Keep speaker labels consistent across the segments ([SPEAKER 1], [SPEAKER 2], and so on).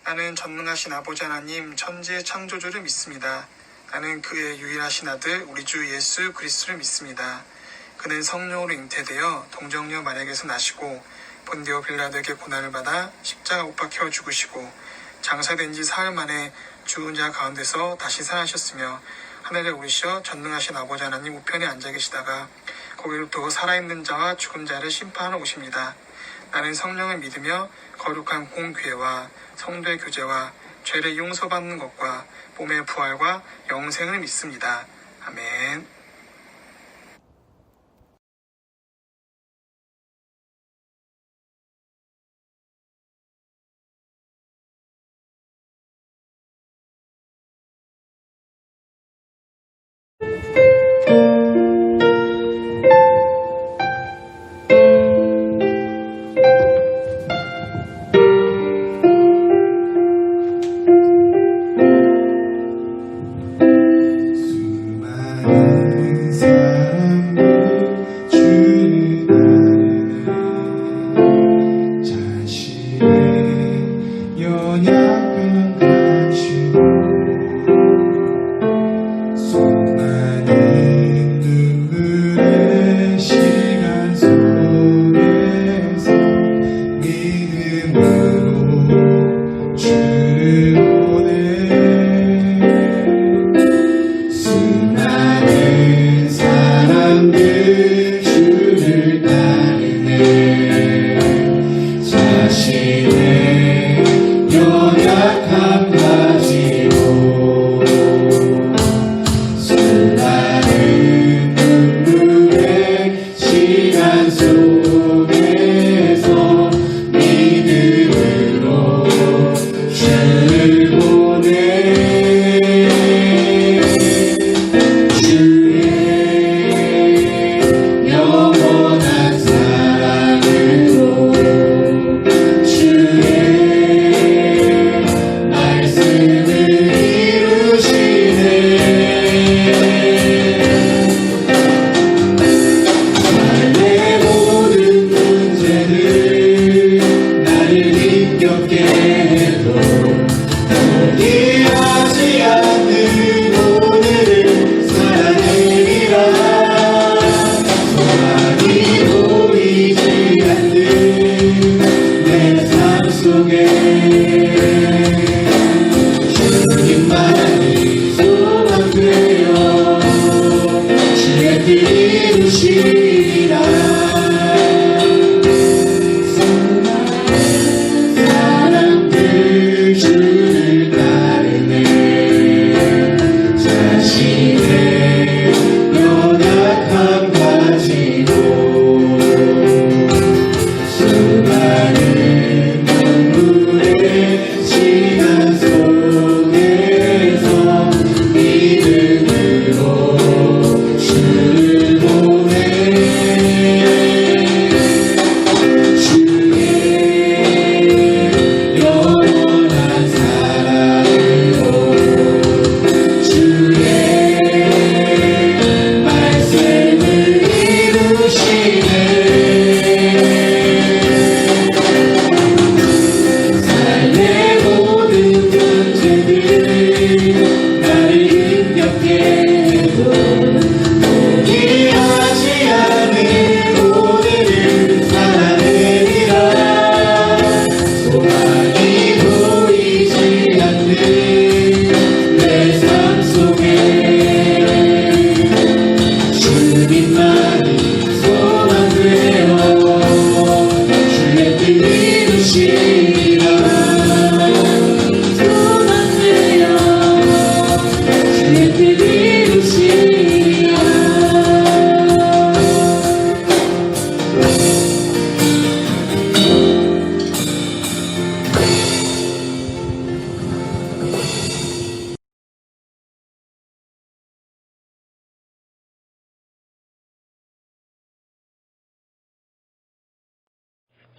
[SPEAKER 1] 나는 전능하신 아버지 하나님 천지의 창조주를 믿습니다. 나는 그의 유일하신 아들 우리 주 예수 그리스도를 믿습니다. 그는 성령으로 잉태되어 동정녀 마리아에게서 나시고 본디오 빌라도에게 고난을 받아 십자가 못 박혀 죽으시고 장사된 지 사흘 만에 죽은 자 가운데서 다시 살아나셨으며 하늘에 오르셔 전능하신 아버지 하나님 우편에 앉아 계시다가 거기로부터 살아있는 자와 죽은 자를 심판하러 오십니다. 나는 성령을 믿으며 거룩한 공교회와 성도의 교제와 죄를 용서받는 것과 몸의 부활과 영생을 믿습니다. 아멘.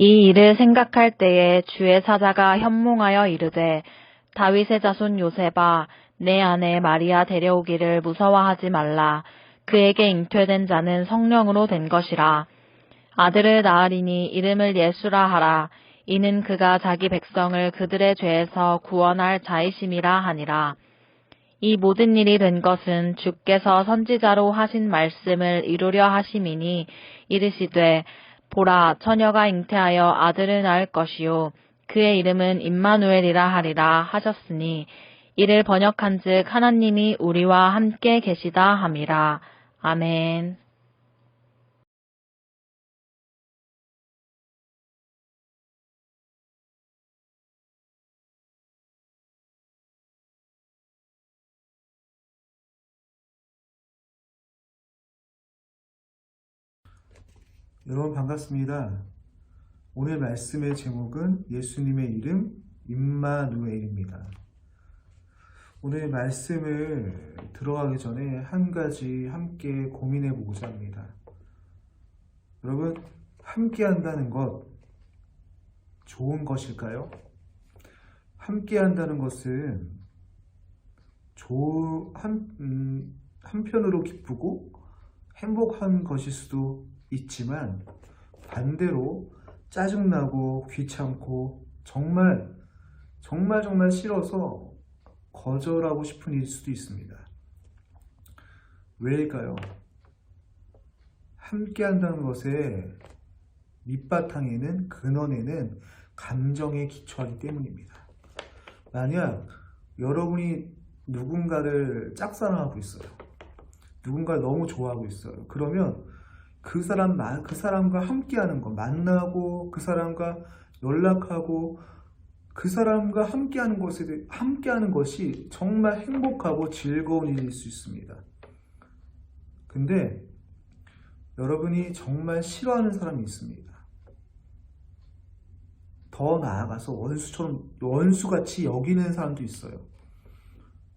[SPEAKER 2] 이 일을 생각할 때에 주의 사자가 현몽하여 이르되 다윗의 자손 요셉아 내 아내 마리아 데려오기를 무서워하지 말라. 그에게 잉태된 자는 성령으로 된 것이라. 아들을 낳으리니 이름을 예수라 하라. 이는 그가 자기 백성을 그들의 죄에서 구원할 자이심이라 하니라. 이 모든 일이 된 것은 주께서 선지자로 하신 말씀을 이루려 하심이니 이르시되 보라 처녀가 잉태하여 아들을 낳을 것이요 그의 이름은 임마누엘이라 하리라 하셨으니 이를 번역한즉 하나님이 우리와 함께 계시다 함이라. 아멘.
[SPEAKER 3] 여러분 반갑습니다. 오늘 말씀의 제목은 예수님의 이름 임마누엘입니다. 오늘 말씀을 들어가기 전에 한 가지 함께 고민해 보고자 합니다. 여러분, 함께 한다는 것 좋은 것일까요? 함께 한다는 것은 한편으로 기쁘고 행복한 것일 수도 있지만 반대로 짜증나고 귀찮고 정말 싫어서 거절하고 싶은 일일 수도 있습니다. 왜일까요? 함께 한다는 것의 밑바탕에는 근원에는 감정에 기초하기 때문입니다. 만약 여러분이 누군가를 짝사랑하고 있어요. 누군가를 너무 좋아하고 있어요. 그러면 그 사람과 함께하는 것, 만나고 그 사람과 연락하고 그 사람과 함께하는 것이 정말 행복하고 즐거운 일일 수 있습니다. 근데 여러분이 정말 싫어하는 사람이 있습니다. 더 나아가서 원수같이 여기는 사람도 있어요.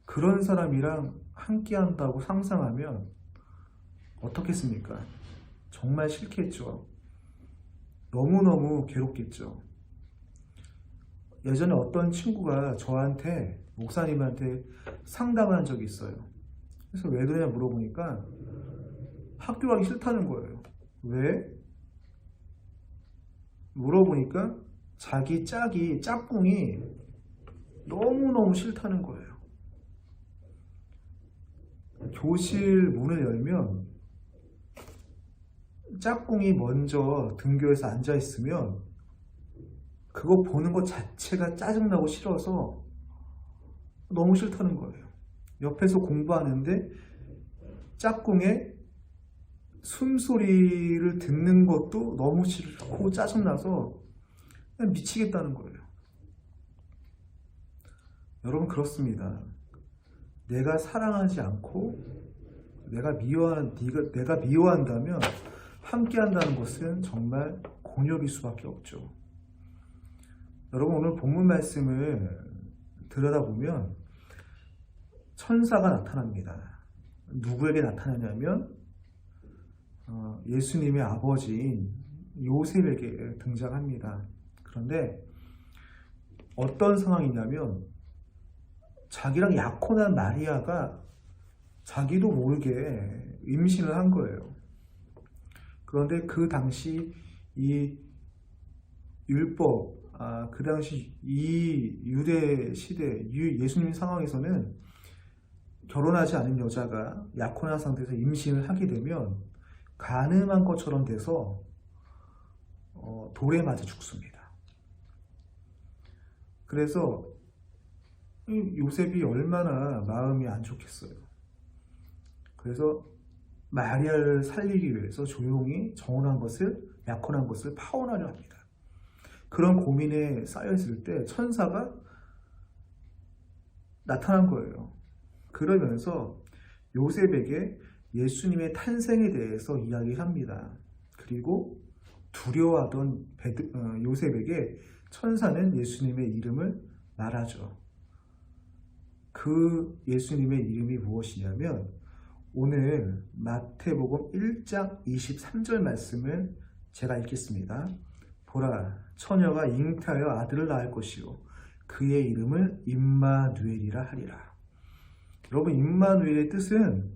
[SPEAKER 3] 그런 사람이랑 함께한다고 상상하면 어떻겠습니까? 정말 싫겠죠. 너무너무 괴롭겠죠. 예전에 어떤 친구가 저한테, 목사님한테 상담을 한 적이 있어요. 그래서 왜 그러냐 물어보니까 학교 가기 싫다는 거예요. 왜? 물어보니까 자기 짝꿍이 너무너무 싫다는 거예요. 교실 문을 열면 짝꿍이 먼저 등교해서 앉아있으면 그거 보는 것 자체가 짜증나고 싫어서 너무 싫다는 거예요. 옆에서 공부하는데 짝꿍의 숨소리를 듣는 것도 너무 싫고 짜증나서 그냥 미치겠다는 거예요. 여러분, 그렇습니다. 내가 사랑하지 않고 내가 미워한다면 함께 한다는 것은 정말 곤욕일 수밖에 없죠. 여러분, 오늘 본문 말씀을 들여다보면 천사가 나타납니다. 누구에게 나타나냐면 예수님의 아버지인 요셉에게 등장합니다. 그런데 어떤 상황이냐면 자기랑 약혼한 마리아가 자기도 모르게 임신을 한 거예요. 그런데 그 당시 이 율법, 그 당시 이 유대 시대, 예수님 상황에서는 결혼하지 않은 여자가 약혼한 상태에서 임신을 하게 되면 간음한 것처럼 돼서 돌에 맞아 죽습니다. 그래서 요셉이 얼마나 마음이 안 좋겠어요. 그래서 마리아를 살리기 위해서 조용히 약혼한 것을 파혼하려 합니다. 그런 고민에 쌓여있을 때 천사가 나타난 거예요. 그러면서 요셉에게 예수님의 탄생에 대해서 이야기합니다. 그리고 두려워하던 요셉에게 천사는 예수님의 이름을 말하죠. 그 예수님의 이름이 무엇이냐면 오늘 마태복음 1장 23절 말씀을 제가 읽겠습니다. 보라, 처녀가 잉태하여 아들을 낳을 것이요 그의 이름을 임마누엘이라 하리라. 여러분, 임마누엘의 뜻은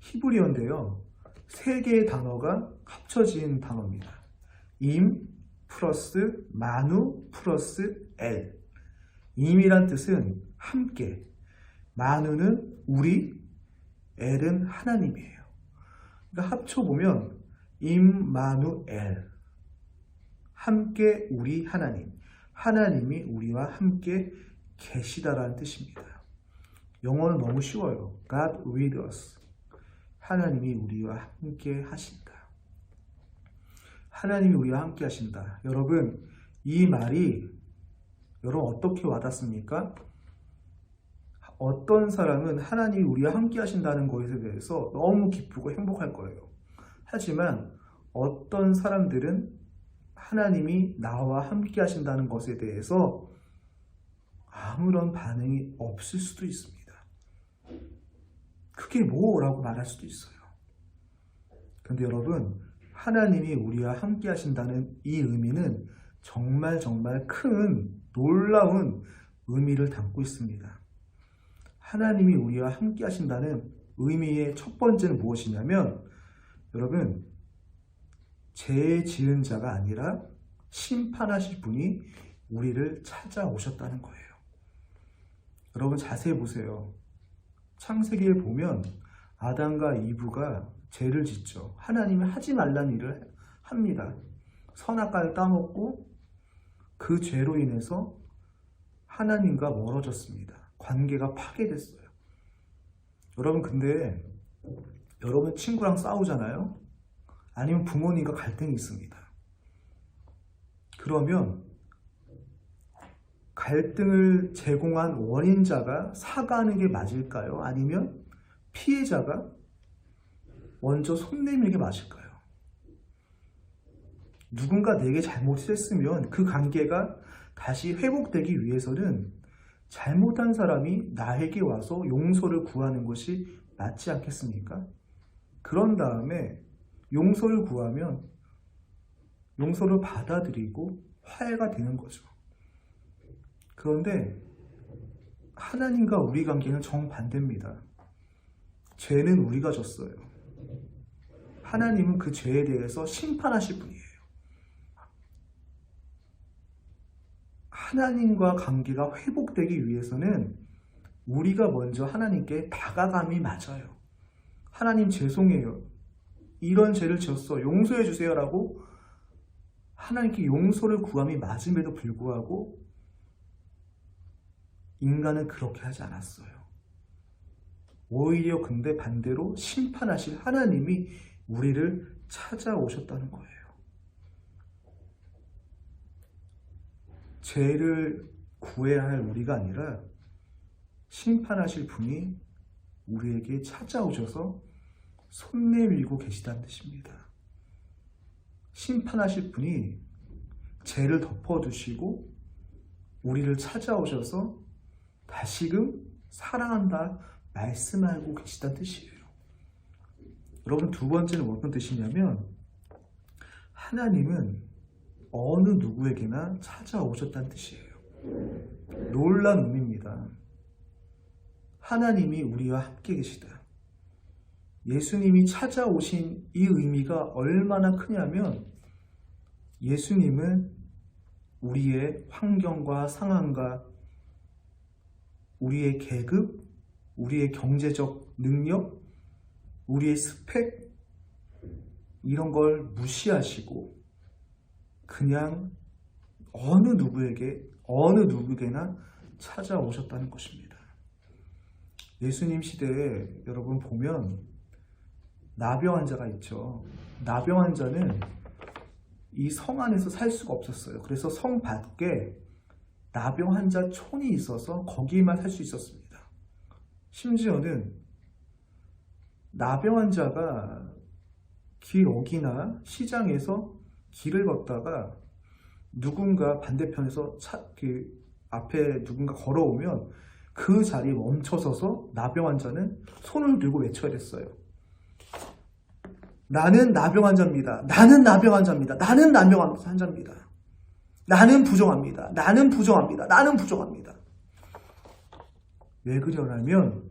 [SPEAKER 3] 히브리어인데요, 세 개의 단어가 합쳐진 단어입니다. 임 플러스 마누 플러스 엘. 임이란 뜻은 함께, 마누는 우리, 엘은 하나님이에요. 그러니까 합쳐보면 임마누엘, 함께 우리 하나님, 하나님이 우리와 함께 계시다라는 뜻입니다. 영어는 너무 쉬워요. God with us, 하나님이 우리와 함께 하신다. 하나님이 우리와 함께 하신다. 여러분, 이 말이 여러분 어떻게 와닿습니까? 어떤 사람은 하나님이 우리와 함께 하신다는 것에 대해서 너무 기쁘고 행복할 거예요. 하지만 어떤 사람들은 하나님이 나와 함께 하신다는 것에 대해서 아무런 반응이 없을 수도 있습니다. 그게 뭐라고 말할 수도 있어요. 그런데 여러분, 하나님이 우리와 함께 하신다는 이 의미는 정말 큰 놀라운 의미를 담고 있습니다. 하나님이 우리와 함께 하신다는 의미의 첫 번째는 무엇이냐면, 여러분, 죄 지은 자가 아니라 심판하실 분이 우리를 찾아오셨다는 거예요. 여러분 자세히 보세요. 창세기를 보면 아담과 이브가 죄를 짓죠. 하나님이 하지 말라는 일을 합니다. 선악과를 따먹고 그 죄로 인해서 하나님과 멀어졌습니다. 관계가 파괴됐어요. 여러분, 근데 여러분 친구랑 싸우잖아요. 아니면 부모님과 갈등이 있습니다. 그러면 갈등을 제공한 원인자가 사과하는 게 맞을까요? 아니면 피해자가 먼저 손 내미는 게 맞을까요? 누군가 내게 잘못을 했으면 그 관계가 다시 회복되기 위해서는 잘못한 사람이 나에게 와서 용서를 구하는 것이 맞지 않겠습니까? 그런 다음에 용서를 구하면 용서를 받아들이고 화해가 되는 거죠. 그런데 하나님과 우리 관계는 정반대입니다. 죄는 우리가 졌어요. 하나님은 그 죄에 대해서 심판하실 분이에요. 하나님과 관계가 회복되기 위해서는 우리가 먼저 하나님께 다가감이 맞아요. 하나님 죄송해요. 이런 죄를 지었어. 용서해 주세요. 라고 하나님께 용서를 구함이 맞음에도 불구하고 인간은 그렇게 하지 않았어요. 오히려 근데 반대로 심판하실 하나님이 우리를 찾아오셨다는 거예요. 죄를 구해야 할 우리가 아니라 심판하실 분이 우리에게 찾아오셔서 손 내밀고 계시다는 뜻입니다. 심판하실 분이 죄를 덮어두시고 우리를 찾아오셔서 다시금 사랑한다 말씀하고 계시다는 뜻이에요. 여러분, 두 번째는 어떤 뜻이냐면, 하나님은 어느 누구에게나 찾아오셨다는 뜻이에요. 놀라운 의미입니다. 하나님이 우리와 함께 계시다. 예수님이 찾아오신 이 의미가 얼마나 크냐면, 예수님은 우리의 환경과 상황과 우리의 계급, 우리의 경제적 능력, 우리의 스펙, 이런 걸 무시하시고 그냥 어느 누구에게나 찾아오셨다는 것입니다. 예수님 시대에 여러분 보면 나병 환자가 있죠. 나병 환자는 이 성 안에서 살 수가 없었어요. 그래서 성 밖에 나병 환자 촌이 있어서 거기만 살 수 있었습니다. 심지어는 나병 환자가 길 어귀나 시장에서 길을 걷다가 누군가 반대편에서 앞에 누군가 걸어오면 그 자리에 멈춰서서 나병 환자는 손을 들고 외쳐야 됐어요. 나는 나병 환자입니다. 나는 나병 환자입니다. 나는 나병 환자입니다. 나는 부정합니다. 나는 부정합니다. 나는 부정합니다. 왜 그러냐면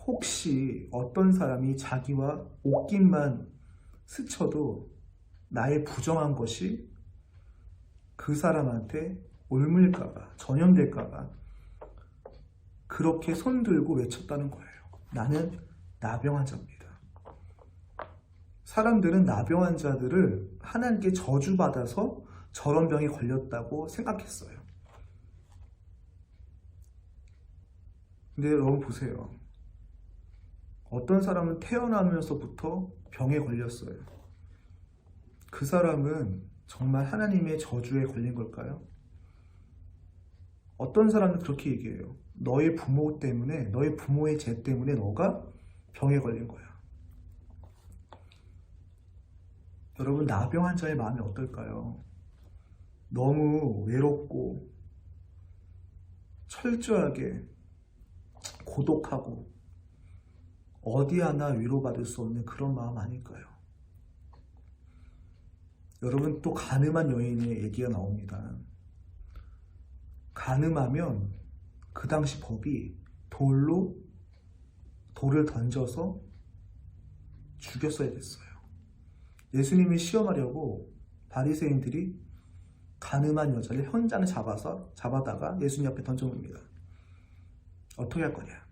[SPEAKER 3] 혹시 어떤 사람이 자기와 옷깃만 스쳐도 나의 부정한 것이 그 사람한테 옮을까봐, 전염될까봐 그렇게 손들고 외쳤다는 거예요. 나는 나병 환자입니다. 사람들은 나병 환자들을 하나님께 저주받아서 저런 병에 걸렸다고 생각했어요. 근데 여러분 보세요. 어떤 사람은 태어나면서부터 병에 걸렸어요. 그 사람은 정말 하나님의 저주에 걸린 걸까요? 어떤 사람은 그렇게 얘기해요. 너의 부모 때문에, 너의 부모의 죄 때문에 너가 병에 걸린 거야. 여러분, 나병 환자의 마음이 어떨까요? 너무 외롭고 철저하게 고독하고 어디 하나 위로받을 수 없는 그런 마음 아닐까요? 여러분, 또 가늠한 여인의 얘기가 나옵니다. 가늠하면 그 당시 법이 돌을 던져서 죽였어야 됐어요. 예수님을 시험하려고 바리새인들이 가늠한 여자를 현장에 잡아다가 예수님 앞에 던져놓습니다. 어떻게 할 거냐?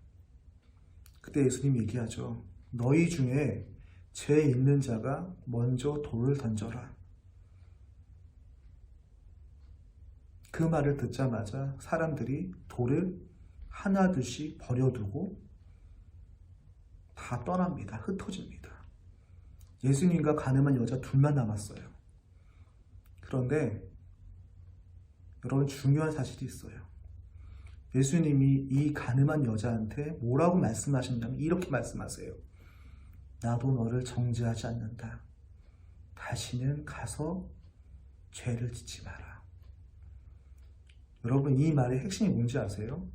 [SPEAKER 3] 그때 예수님이 얘기하죠. 너희 중에 죄 있는 자가 먼저 돌을 던져라. 그 말을 듣자마자 사람들이 돌을 하나둘씩 버려두고 다 떠납니다. 흩어집니다. 예수님과 가늠한 여자 둘만 남았어요. 그런데 여러분, 중요한 사실이 있어요. 예수님이 이 가늠한 여자한테 뭐라고 말씀하셨냐면 이렇게 말씀하세요. 나도 너를 정죄하지 않는다. 다시는 가서 죄를 짓지 마라. 여러분, 이 말의 핵심이 뭔지 아세요?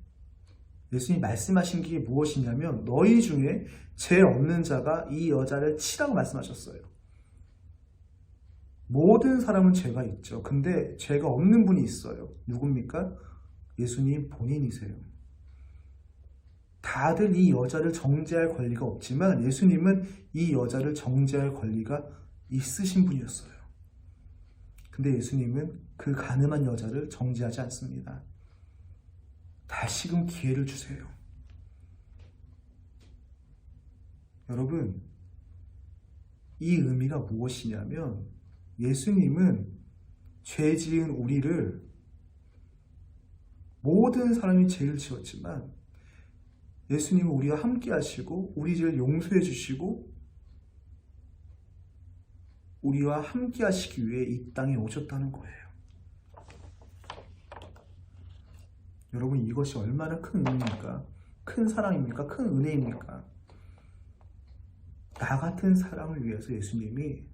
[SPEAKER 3] 예수님이 말씀하신 게 무엇이냐면 너희 중에 죄 없는 자가 이 여자를 치라고 말씀하셨어요. 모든 사람은 죄가 있죠. 근데 죄가 없는 분이 있어요. 누굽니까? 예수님 본인이세요. 다들 이 여자를 정죄할 권리가 없지만 예수님은 이 여자를 정죄할 권리가 있으신 분이었어요. 근데 예수님은 그 가늠한 여자를 정죄하지 않습니다. 다시금 기회를 주세요. 여러분, 이 의미가 무엇이냐면 예수님은 죄 지은 우리를 모든 사람이 죄를 지었지만 예수님은 우리와 함께 하시고 우리 죄를 용서해 주시고 우리와 함께 하시기 위해 이 땅에 오셨다는 거예요. 여러분, 이것이 얼마나 큰 의미입니까? 큰 사랑입니까? 큰 은혜입니까? 나 같은 사람을 위해서 예수님이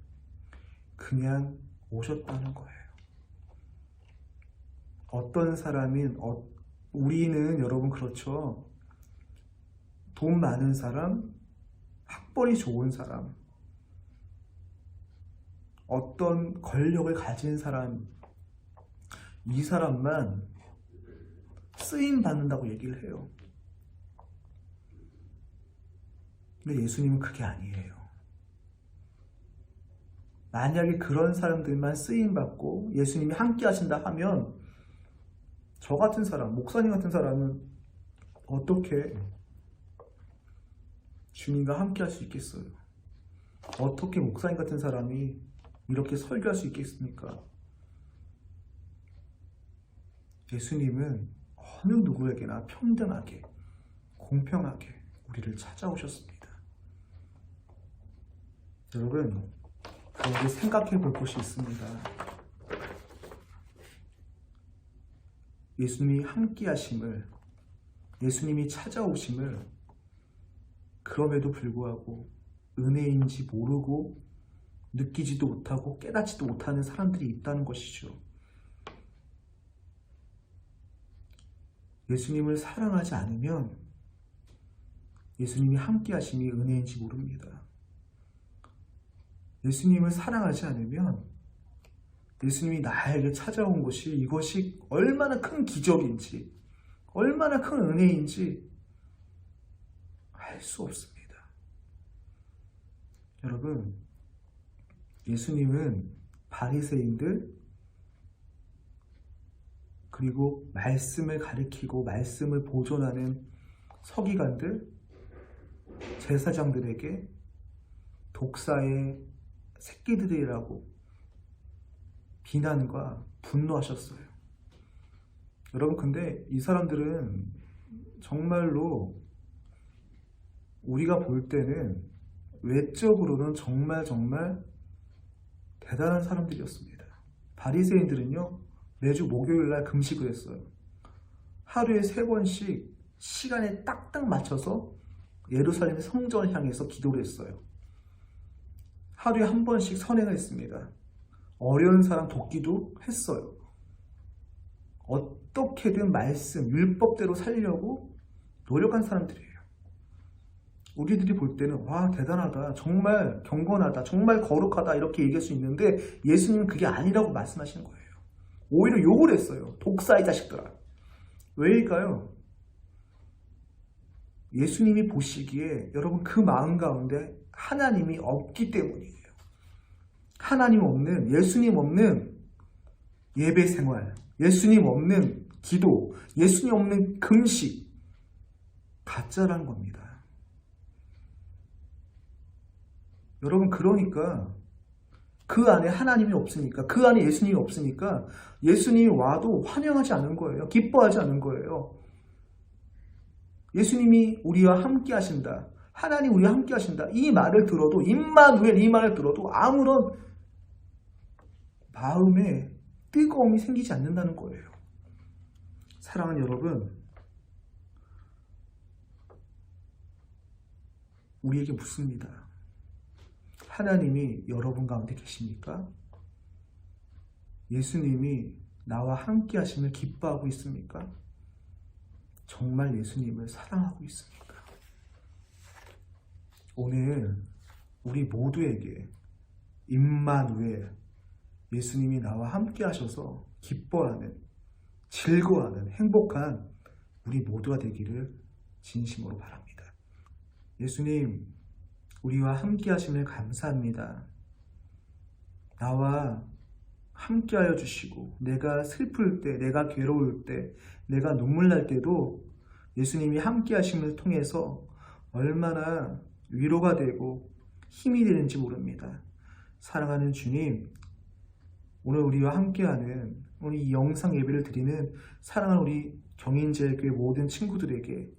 [SPEAKER 3] 그냥 오셨다는 거예요. 어떤 사람인, 우리는 여러분 그렇죠. 돈 많은 사람, 학벌이 좋은 사람, 어떤 권력을 가진 사람, 이 사람만 쓰임 받는다고 얘기를 해요. 근데 예수님은 그게 아니에요. 만약에 그런 사람들만 쓰임 받고 예수님이 함께 하신다 하면 저 같은 사람, 목사님 같은 사람은 어떻게 주님과 함께 할 수 있겠어요? 어떻게 목사님 같은 사람이 이렇게 설교할 수 있겠습니까? 예수님은 어느 누구에게나 평등하게, 공평하게 우리를 찾아오셨습니다. 여러분, 여기 생각해 볼 것이 있습니다. 예수님이 함께 하심을, 예수님이 찾아오심을 그럼에도 불구하고 은혜인지 모르고 느끼지도 못하고 깨닫지도 못하는 사람들이 있다는 것이죠. 예수님을 사랑하지 않으면 예수님이 함께 하심이 은혜인지 모릅니다. 예수님을 사랑하지 않으면 예수님이 나에게 찾아온 것이 이것이 얼마나 큰 기적인지 얼마나 큰 은혜인지 알 수 없습니다. 여러분, 예수님은 바리새인들 그리고 말씀을 가리키고 말씀을 보존하는 서기관들, 제사장들에게 독사의 새끼들이라고 비난과 분노하셨어요. 여러분, 근데 이 사람들은 정말로 우리가 볼 때는 외적으로는 정말 대단한 사람들이었습니다. 바리새인들은요, 매주 목요일날 금식을 했어요. 하루에 3번씩 시간에 딱딱 맞춰서 예루살렘 성전을 향해서 기도를 했어요. 하루에 1번씩 선행을 했습니다. 어려운 사람 돕기도 했어요. 어떻게든 말씀, 율법대로 살려고 노력한 사람들이에요. 우리들이 볼 때는 와, 대단하다, 정말 경건하다, 정말 거룩하다 이렇게 얘기할 수 있는데 예수님은 그게 아니라고 말씀하시는 거예요. 오히려 욕을 했어요. 독사의 자식들아. 왜일까요? 예수님이 보시기에 여러분 그 마음 가운데 하나님이 없기 때문이에요. 하나님 없는, 예수님 없는 예배 생활, 예수님 없는 기도, 예수님 없는 금식, 가짜란 겁니다. 여러분, 그러니까 그 안에 하나님이 없으니까, 그 안에 예수님이 없으니까 예수님이 와도 환영하지 않은 거예요. 기뻐하지 않은 거예요. 예수님이 우리와 함께 하신다, 하나님 우리와 함께 하신다, 이 말을 들어도, 임마누엘 이 말을 들어도 아무런 마음에 뜨거움이 생기지 않는다는 거예요. 사랑하는 여러분, 우리에게 묻습니다. 하나님이 여러분 가운데 계십니까? 예수님이 나와 함께 하심을 기뻐하고 있습니까? 정말 예수님을 사랑하고 있습니까? 오늘 우리 모두에게 임마누엘, 예수님이 나와 함께 하셔서 기뻐하는, 즐거워하는, 행복한 우리 모두가 되기를 진심으로 바랍니다. 예수님, 우리와 함께 하심을 감사합니다. 나와 함께 하여 주시고, 내가 슬플 때, 내가 괴로울 때, 내가 눈물 날 때도 예수님이 함께 하심을 통해서 얼마나 위로가 되고 힘이 되는지 모릅니다. 사랑하는 주님, 오늘 우리와 함께하는, 오늘 이 영상 예배를 드리는 사랑하는 우리 경인제일교회 모든 친구들에게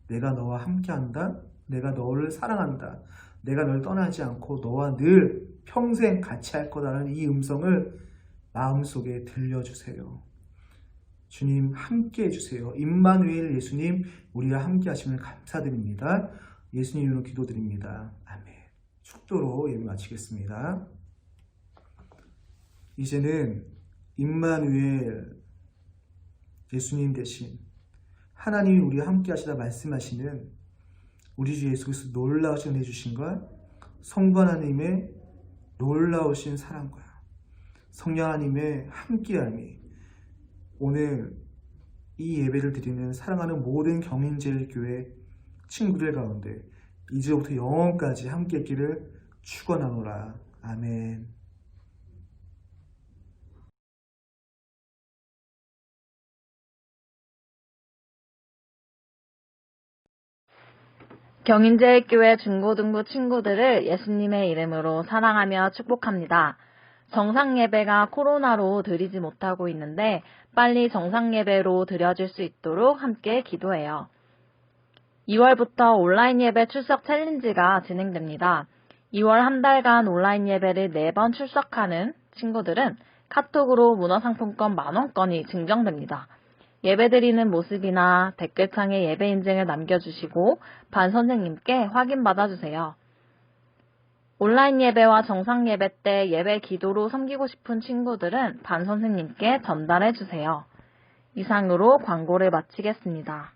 [SPEAKER 3] 내가 너와 함께한다, 내가 너를 사랑한다, 내가 널 떠나지 않고 너와 늘 평생 같이 할 거다라는 이 음성을 마음속에 들려주세요. 주님, 함께 해주세요. 임마누엘 예수님, 우리와 함께 하심을 감사드립니다. 예수님 이름으로 기도드립니다. 아멘. 축도로 예배 마치겠습니다. 이제는 임마누엘 예수님 대신 하나님이 우리와 함께 하시다 말씀하시는 우리 주 예수 그리스도 놀라우신 은혜 주신과 성부 하나님의 놀라우신 사랑과 성령 하나님의 함께함이 오늘 이 예배를 드리는 사랑하는 모든 경인제일교회 친구들 가운데 이제부터 영원까지 함께 있기를 축원하노라. 아멘.
[SPEAKER 2] 경인제일교회 중고등부 친구들을 예수님의 이름으로 사랑하며 축복합니다. 정상예배가 코로나로 드리지 못하고 있는데 빨리 정상예배로 드려질 수 있도록 함께 기도해요. 2월부터 온라인 예배 출석 챌린지가 진행됩니다. 2월 한 달간 온라인 예배를 4번 출석하는 친구들은 카톡으로 문화상품권 10,000원권이 증정됩니다. 예배드리는 모습이나 댓글창에 예배 인증을 남겨주시고 반 선생님께 확인받아주세요. 온라인 예배와 정상 예배 때 예배 기도로 섬기고 싶은 친구들은 반 선생님께 전달해주세요. 이상으로 광고를 마치겠습니다.